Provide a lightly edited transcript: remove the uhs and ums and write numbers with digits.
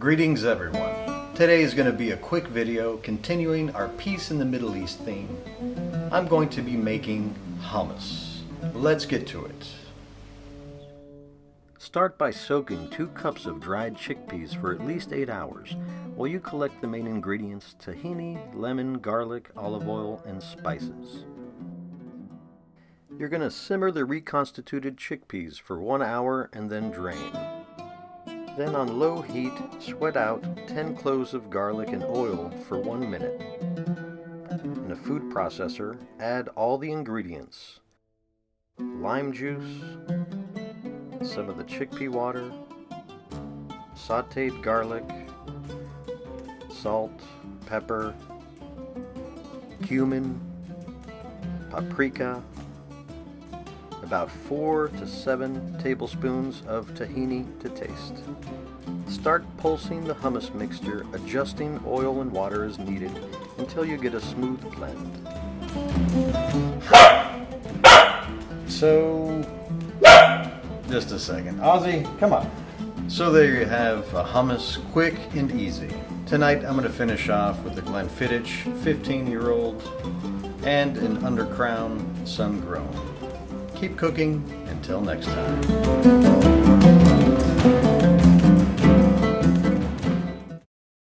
Greetings everyone. Today is going to be a quick video continuing our Peace in the Middle East theme. I'm going to be making hummus. Let's get to it. Start by soaking 2 cups of dried chickpeas for at least 8 hours while you collect the main ingredients: tahini, lemon, garlic, olive oil, and spices. You're going to simmer the reconstituted chickpeas for 1 hour and then drain. Then on low heat, sweat out 10 cloves of garlic and oil for 1 minute. In a food processor, add all the ingredients: lime juice, some of the chickpea water, sauteed garlic, salt, pepper, cumin, paprika, about 4 to 7 tablespoons of tahini to taste. Start pulsing the hummus mixture, adjusting oil and water as needed until you get a smooth blend. Just a second. Ozzy, come on. So there you have a hummus, quick and easy. Tonight I'm going to finish off with a Glenfiddich 15-year-old and an Undercrown Sun-Grown. Keep cooking until next time.